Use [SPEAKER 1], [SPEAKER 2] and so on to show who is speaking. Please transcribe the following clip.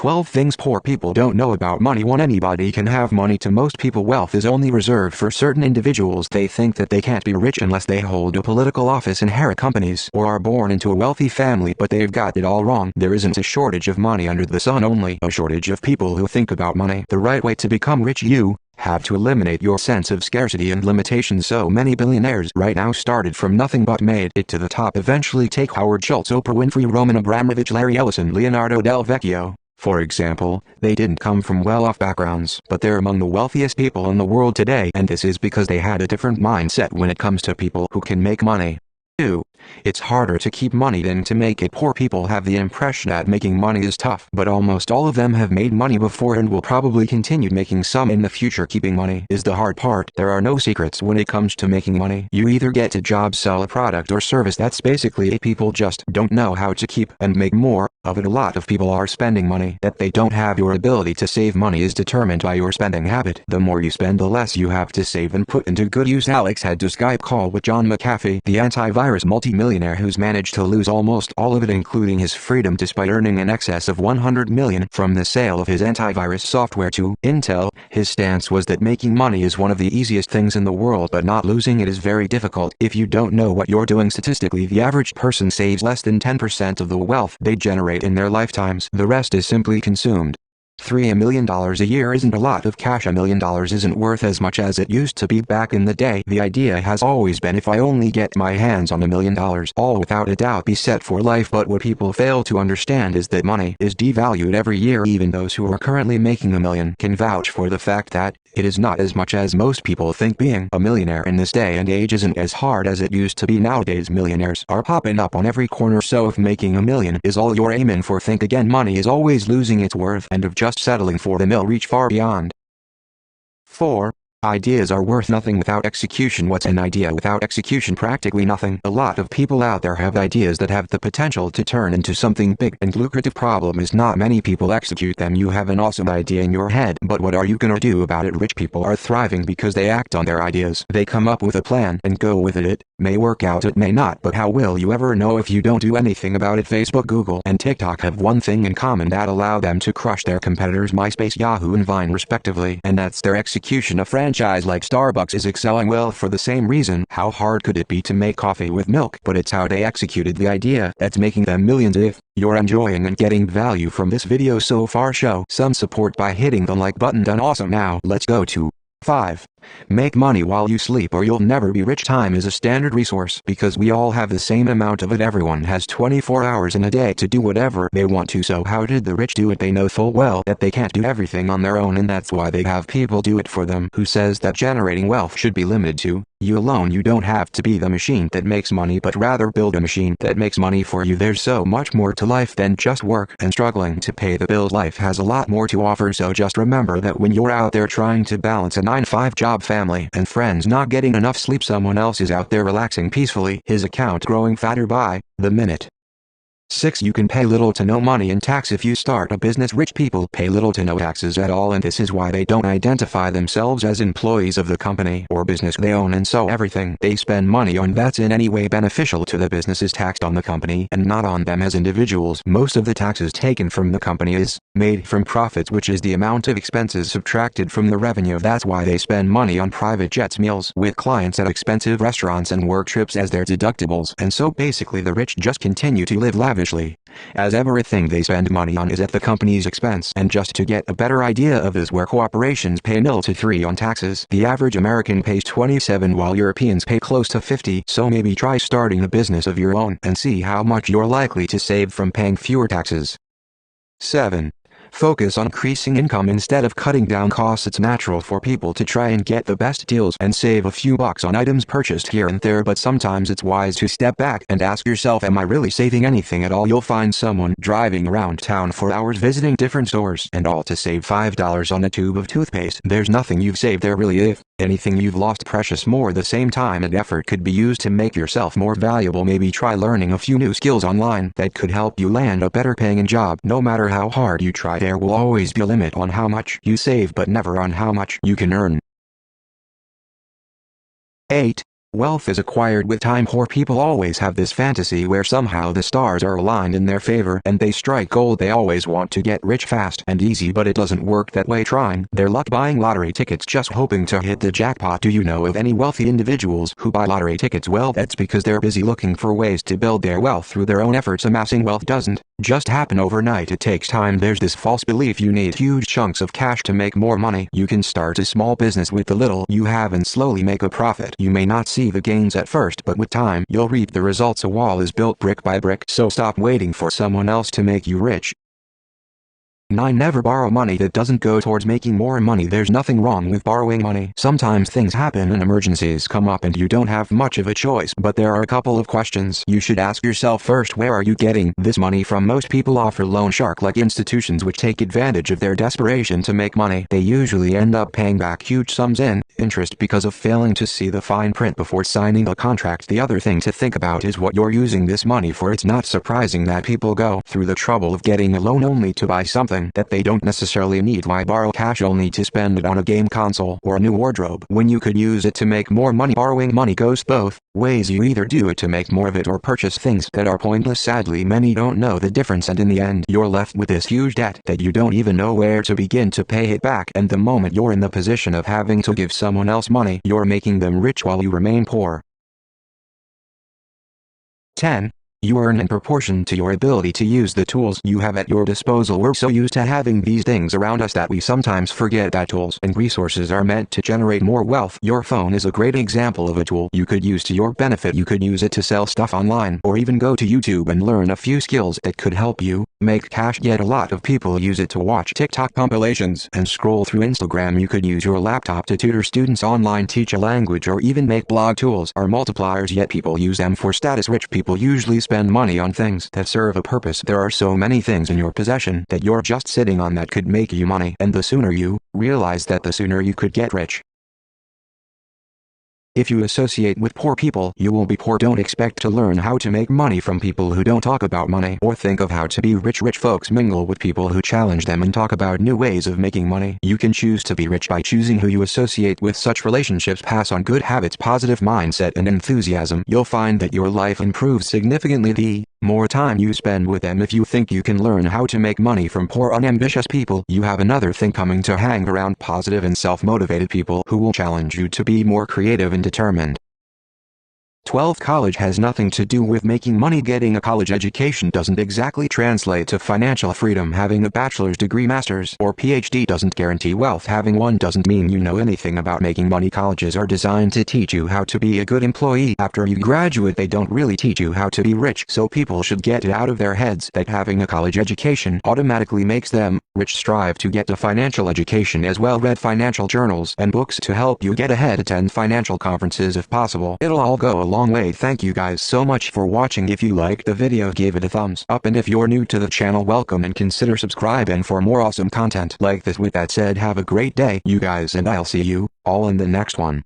[SPEAKER 1] 12 things poor people don't know about money. 1. Anybody can have money. To most people, wealth is only reserved for certain individuals. They think that they can't be rich unless they hold a political office, inherit companies, or are born into a wealthy family, but they've got it all wrong. There isn't a shortage of money under the sun, only a shortage of people who think about money the right way. To become rich, you have to eliminate your sense of scarcity and limitation. So many billionaires right now started from nothing but made it to the top. Eventually, take Howard Schultz, Oprah Winfrey, Roman Abramovich, Larry Ellison, Leonardo Del Vecchio. For example, they didn't come from well-off backgrounds, but they're among the wealthiest people in the world today, and this is because they had a different mindset when it comes to people who can make money. 2. It's harder to keep money than to make it. Poor people have the impression that making money is tough, but almost all of them have made money before and will probably continue making some in the future. Keeping money is the hard part. There are no secrets when it comes to making money. You either get a job, sell a product, or service. That's basically it. People just don't know how to keep and make more of it. A lot of people are spending money that they don't have. Your ability to save money is determined by your spending habit. The more you spend, the less you have to save and put into good use. Alex had a Skype call with John McAfee, the antivirus multimillionaire who's managed to lose almost all of it, including his freedom, despite earning in excess of $100 million from the sale of his antivirus software to Intel. His stance was that making money is one of the easiest things in the world, but not losing it is very difficult. If you don't know what you're doing, statistically, the average person saves less than 10% of the wealth they generate in their lifetimes. The rest is simply consumed. 3. $1 million a year isn't a lot of cash. $1 million isn't worth as much as it used to be back in the day. The idea has always been, if I only get my hands on $1 million, I'll without a doubt be set for life. But what people fail to understand is that money is devalued every year. Even those who are currently making $1 million can vouch for the fact that it is not as much as most people think. Being a millionaire in this day and age isn't as hard as it used to be. Nowadays, millionaires are popping up on every corner. So if making $1 million is all you're aiming for, think again. Money is always losing its worth, and of just settling for the mill, reach far beyond. 4. Ideas are worth nothing without execution. What's an idea without execution? Practically nothing. A lot of people out there have ideas that have the potential to turn into something big and lucrative. Problem is, not many people execute them. You have an awesome idea in your head, but what are you gonna do about it? Rich people are thriving because they act on their ideas. They come up with a plan and go with it. It may work out, it may not, but how will you ever know if you don't do anything about it? Facebook, Google, and TikTok have one thing in common that allow them to crush their competitors, MySpace, Yahoo, and Vine respectively, and that's their execution. A franchise like Starbucks is excelling well for the same reason. How hard could it be to make coffee with milk? But it's how they executed the idea that's making them millions. If you're enjoying and getting value from this video so far, show some support by hitting the like button. Done. Awesome. Now let's go to 5. Make money while you sleep or you'll never be rich. Time is a standard resource because we all have the same amount of it. Everyone has 24 hours in a day to do whatever they want to. So how did the rich do it? They know full well that they can't do everything on their own, and that's why they have people do it for them. Who says that generating wealth should be limited to you alone? You don't have to be the machine that makes money, but rather build a machine that makes money for you. There's so much more to life than just work and struggling to pay the bills. Life has a lot more to offer, so just remember that when you're out there trying to balance a 9-to-5 job, family, and friends, not getting enough sleep, someone else is out there relaxing peacefully, his account growing fatter by the minute. 6. You can pay little to no money in tax if you start a business. Rich people pay little to no taxes at all, and this is why they don't identify themselves as employees of the company or business they own, and so everything they spend money on that's in any way beneficial to the business is taxed on the company and not on them as individuals. Most of the taxes taken from the company is made from profits, which is the amount of expenses subtracted from the revenue. That's why they spend money on private jets, meals with clients at expensive restaurants, and work trips as their deductibles. And so basically the rich just continue to live lavishly, as everything they spend money on is at the company's expense. And just to get a better idea of this, where corporations pay 0 to 3 on taxes, the average American pays 27 while Europeans pay close to 50. So maybe try starting a business of your own and see how much you're likely to save from paying fewer taxes. 7. Focus on increasing income instead of cutting down costs. It's natural for people to try and get the best deals and save a few bucks on items purchased here and there, but sometimes it's wise to step back and ask yourself, am I really saving anything at all? You'll find someone driving around town for hours visiting different stores, and all to save $5 on a tube of toothpaste. There's nothing you've saved there really. If anything, you've lost precious more. The same time and effort could be used to make yourself more valuable. Maybe try learning a few new skills online that could help you land a better paying job. No matter how hard you try, there will always be a limit on how much you save, but never on how much you can earn. 8. Wealth is acquired with time. Poor people always have this fantasy where somehow the stars are aligned in their favor and they strike gold. They always want to get rich fast and easy, but it doesn't work that way. Trying their luck buying lottery tickets just hoping to hit the jackpot. Do you know of any wealthy individuals who buy lottery tickets? Well, that's because they're busy looking for ways to build their wealth through their own efforts. Amassing wealth doesn't just happen overnight. It takes time. There's this false belief you need huge chunks of cash to make more money. You can start a small business with the little you have and slowly make a profit. You may not see the gains at first, but with time you'll reap the results. A wall is built brick by brick, so stop waiting for someone else to make you rich. 9. Never borrow money that doesn't go towards making more money. There's nothing wrong with borrowing money. Sometimes things happen and emergencies come up and you don't have much of a choice, but there are a couple of questions you should ask yourself first. Where are you getting this money from? Most people offer loan shark-like institutions which take advantage of their desperation to make money. They usually end up paying back huge sums in interest because of failing to see the fine print before signing a contract. The other thing to think about is what you're using this money for. It's not surprising that people go through the trouble of getting a loan only to buy something that they don't necessarily need. Why borrow cash only to spend it on a game console or a new wardrobe when you could use it to make more money? Borrowing money goes both ways. You either do it to make more of it or purchase things that are pointless. Sadly, many don't know the difference, and in the end you're left with this huge debt that you don't even know where to begin to pay it back. And the moment you're in the position of having to give someone else money, you're making them rich while you remain poor. 10. You earn in proportion to your ability to use the tools you have at your disposal. We're so used to having these things around us that we sometimes forget that tools and resources are meant to generate more wealth. Your phone is a great example of a tool you could use to your benefit. You could use it to sell stuff online, or even go to YouTube and learn a few skills that could help you make cash. Yet a lot of people use it to watch TikTok compilations and scroll through Instagram. You could use your laptop to tutor students online, teach a language, or even make blog. Tools are multipliers, yet people use them for status. Rich people usually spend money on things that serve a purpose. There are so many things in your possession that you're just sitting on that could make you money, and the sooner you realize that, the sooner you could get rich. If you associate with poor people, you will be poor. Don't expect to learn how to make money from people who don't talk about money or think of how to be rich. Rich folks mingle with people who challenge them and talk about new ways of making money. You can choose to be rich by choosing who you associate with. Such relationships pass on good habits, positive mindset, and enthusiasm. You'll find that your life improves significantly the more time you spend with them. If you think you can learn how to make money from poor, unambitious people, you have another thing coming. To hang around positive and self-motivated people who will challenge you to be more creative and determined. 12. College has nothing to do with making money. Getting a college education doesn't exactly translate to financial freedom. Having a bachelor's degree, master's, or PhD doesn't guarantee wealth. Having one doesn't mean you know anything about making money. Colleges are designed to teach you how to be a good employee. After you graduate, they don't really teach you how to be rich. So people should get it out of their heads that having a college education automatically makes them rich. Strive to get a financial education as well. Read financial journals and books to help you get ahead. Attend financial conferences if possible. It'll all go a long way. Thank you guys so much for watching. If you liked the video, give it a thumbs up, and if you're new to the channel, welcome and consider subscribing for more awesome content like this. With that said, have a great day you guys, and I'll see you all in the next one.